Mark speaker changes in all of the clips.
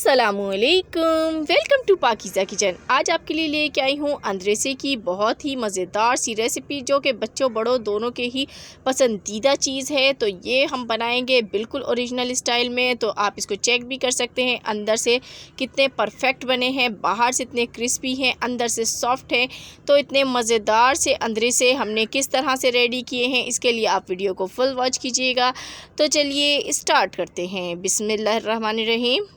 Speaker 1: अस्सलामुअलैकुम, welcome to पाकिज़ा kitchen. आज आपके लिए लेके आई हूँ अंद्रेसे की बहुत ही मज़ेदार सी रेसिपी जो कि बच्चों बड़ों दोनों के ही पसंदीदा चीज़ है। तो ये हम बनाएंगे बिल्कुल ओरिजिनल स्टाइल में। तो आप इसको चेक भी कर सकते हैं अंदर से कितने परफेक्ट बने हैं, बाहर से इतने क्रिस्पी हैं, अंदर से सॉफ्ट हैं। तो इतने मज़ेदार से अंद्रेसे हमने किस तरह से रेडी किए हैं, इसके लिए आप वीडियो को फुल वॉच कीजिएगा। तो चलिए स्टार्ट करते हैं। बिस्मिल्लाहिर्रहमानिर्रहीम।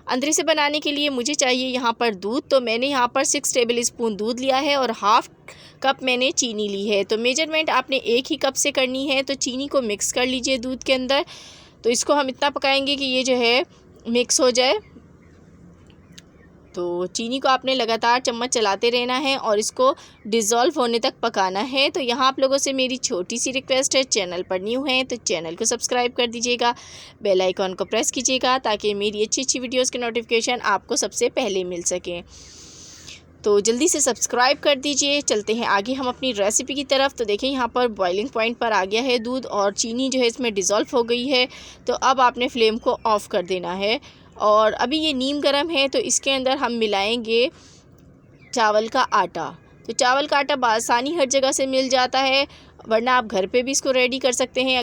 Speaker 1: अंद्रेसे बनाने के लिए मुझे चाहिए यहाँ पर दूध। तो मैंने यहाँ पर 6 टेबल स्पून दूध लिया है और हाफ़ कप मैंने चीनी ली है। तो मेजरमेंट आपने एक ही कप से करनी है। तो चीनी को मिक्स कर लीजिए दूध के अंदर। तो इसको हम इतना पकाएंगे कि ये जो है मिक्स हो जाए। तो चीनी को आपने लगातार चम्मच चलाते रहना है और इसको डिज़ोल्व होने तक पकाना है। तो यहाँ आप लोगों से मेरी छोटी सी रिक्वेस्ट है, चैनल पर न्यू है तो चैनल को सब्सक्राइब कर दीजिएगा, बेल आइकॉन को प्रेस कीजिएगा ताकि मेरी अच्छी अच्छी वीडियोस के नोटिफिकेशन आपको सबसे पहले मिल सकें। तो जल्दी से सब्सक्राइब कर दीजिए। चलते हैं आगे हम अपनी रेसिपी की तरफ। तो देखें यहाँ पर बॉइलिंग पॉइंट पर आ गया है दूध और चीनी जो है इसमें डिज़ोल्व हो गई है। तो अब आपने फ्लेम को ऑफ़ कर देना है और अभी ये नीम गर्म है। तो इसके अंदर हम मिलाएंगे चावल का आटा। तो चावल का आटा आसानी हर जगह से मिल जाता है, वरना आप घर पे भी इसको रेडी कर सकते हैं।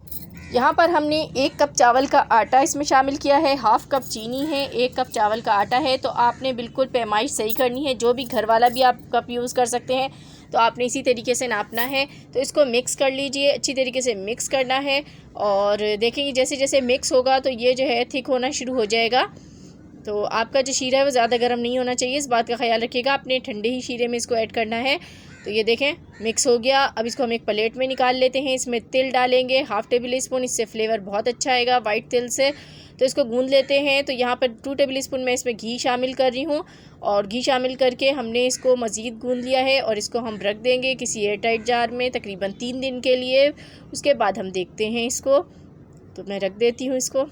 Speaker 1: यहाँ पर हमने 1 कप चावल का आटा इसमें शामिल किया है, हाफ़ कप चीनी है, 1 कप चावल का आटा है। तो आपने बिल्कुल पैमाइश सही करनी है, जो भी घर वाला भी आप कप यूज़ कर सकते हैं। तो आपने इसी तरीके से नापना है। तो इसको मिक्स कर लीजिए, अच्छी तरीके से मिक्स करना है। और देखेंगे जैसे जैसे मिक्स होगा तो ये जो है थिक होना शुरू हो जाएगा। तो आपका जो शीरा है वो ज़्यादा गर्म नहीं होना चाहिए, इस बात का ख्याल रखिएगा। आपने ठंडे ही शीरे में इसको ऐड करना है। तो ये देखें मिक्स हो गया। अब इसको हम एक प्लेट में निकाल लेते हैं। इसमें तिल डालेंगे हाफ़ टेबल स्पून, इससे फ्लेवर बहुत अच्छा आएगा वाइट तिल से। तो इसको गूंद लेते हैं। तो यहाँ पर 2 टेबल स्पून मैं इसमें घी शामिल कर रही हूँ और घी शामिल करके हमने इसको मज़ीद गूंद लिया है और इसको हम रख देंगे किसी एयर टाइट जार में तकरीबन 3 दिन के लिए। उसके बाद हम देखते हैं इसको। तो मैं रख देती हूँ इसको।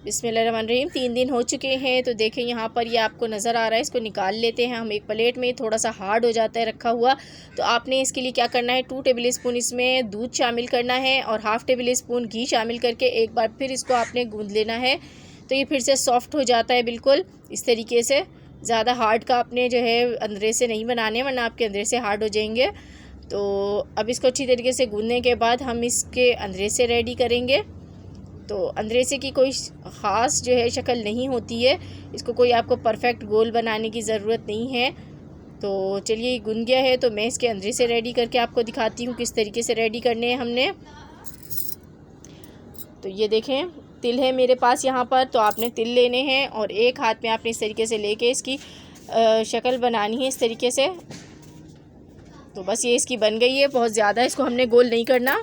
Speaker 1: बिस्मिल्लाहिर्रहमानिर्रहीम। 3 दिन हो चुके हैं। तो देखें यहाँ पर ये आपको नज़र आ रहा है। इसको निकाल लेते हैं हम एक प्लेट में। थोड़ा सा हार्ड हो जाता है रखा हुआ। तो आपने इसके लिए क्या करना है, 2 टेबल स्पून इसमें दूध शामिल करना है और हाफ़ टेबल स्पून घी शामिल करके एक बार फिर इसको आपने गूंद लेना है। तो ये फिर से सॉफ्ट हो जाता है बिल्कुल इस तरीके से। ज़्यादा हार्ड का आपने जो है अंदरेसे नहीं बनाने, वरना आपके अंदरेसे हार्ड हो जाएंगे। तो अब इसको अच्छी तरीके से गूंदने के बाद हम इसके अंदरेसे रेडी करेंगे। तो अंदरेसे की कोई ख़ास जो है शक्ल नहीं होती है, इसको कोई आपको परफेक्ट गोल बनाने की ज़रूरत नहीं है। तो चलिए गुन गया है। तो मैं इसके अंदरेसे रेडी करके आपको दिखाती हूँ किस तरीके से रेडी करने हैं हमने। तो ये देखें तिल है मेरे पास यहाँ पर। तो आपने तिल लेने हैं और एक हाथ में आपने इस तरीके से लेके इसकी शक्ल बनानी है इस तरीके से। तो बस ये इसकी बन गई है, बहुत ज़्यादा इसको हमने गोल नहीं करना।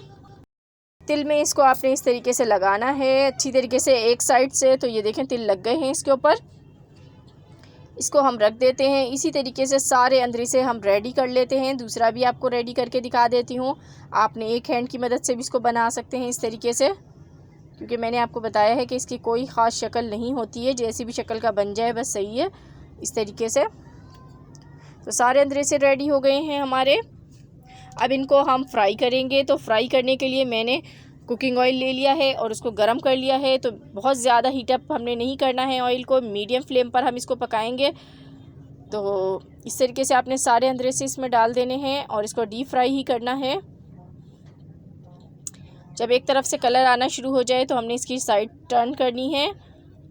Speaker 1: तिल में इसको आपने इस तरीके से लगाना है अच्छी तरीके से एक साइड से। तो ये देखें तिल लग गए हैं इसके ऊपर। इसको हम रख देते हैं। इसी तरीके से सारे अंदरेसे हम रेडी कर लेते हैं। दूसरा भी आपको रेडी करके दिखा देती हूँ। आपने एक हैंड की मदद से भी इसको बना सकते हैं इस तरीके से, क्योंकि मैंने आपको बताया है कि इसकी कोई ख़ास शक्ल नहीं होती है, जैसी भी शक्ल का बन जाए बस सही है इस तरीके से। तो सारे अंदरेसे रेडी हो गए हैं हमारे। अब इनको हम फ्राई करेंगे। तो फ्राई करने के लिए मैंने कुकिंग ऑयल ले लिया है और उसको गर्म कर लिया है। तो बहुत ज़्यादा हीटअप हमने नहीं करना है ऑयल को, मीडियम फ्लेम पर हम इसको पकाएंगे। तो इस तरीके से आपने सारे अंदरेसे इसमें डाल देने हैं और इसको डीप फ्राई ही करना है। जब एक तरफ से कलर आना शुरू हो जाए तो हमने इसकी साइड टर्न करनी है।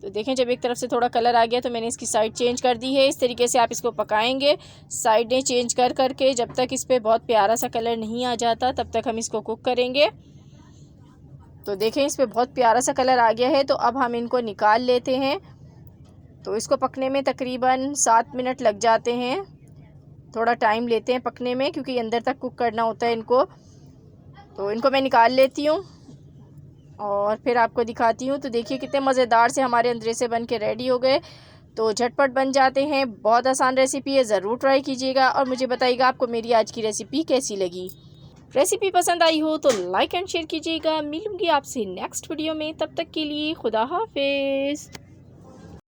Speaker 1: तो देखें जब एक तरफ से थोड़ा कलर आ गया तो मैंने इसकी साइड चेंज कर दी है। इस तरीके से आप इसको पकाएंगे साइडें चेंज कर करके, जब तक इस पर बहुत प्यारा सा कलर नहीं आ जाता तब तक हम इसको कुक करेंगे। तो देखें इस पर बहुत प्यारा सा कलर आ गया है। तो अब हम इनको निकाल लेते हैं। तो इसको पकने में तकरीबन 7 मिनट लग जाते हैं, थोड़ा टाइम लेते हैं पकने में क्योंकि अंदर तक कुक करना होता है इनको। तो इनको मैं निकाल लेती हूँ और फिर आपको दिखाती हूँ। तो देखिए कितने मज़ेदार से हमारे अंदरेसे बन के रेडी हो गए। तो झटपट बन जाते हैं, बहुत आसान रेसिपी है, ज़रूर ट्राई कीजिएगा और मुझे बताइएगा आपको मेरी आज की रेसिपी कैसी लगी। रेसिपी पसंद आई हो तो लाइक एंड शेयर कीजिएगा। मिलूँगी आपसे नेक्स्ट वीडियो में, तब तक के लिए खुदा हाफिज़।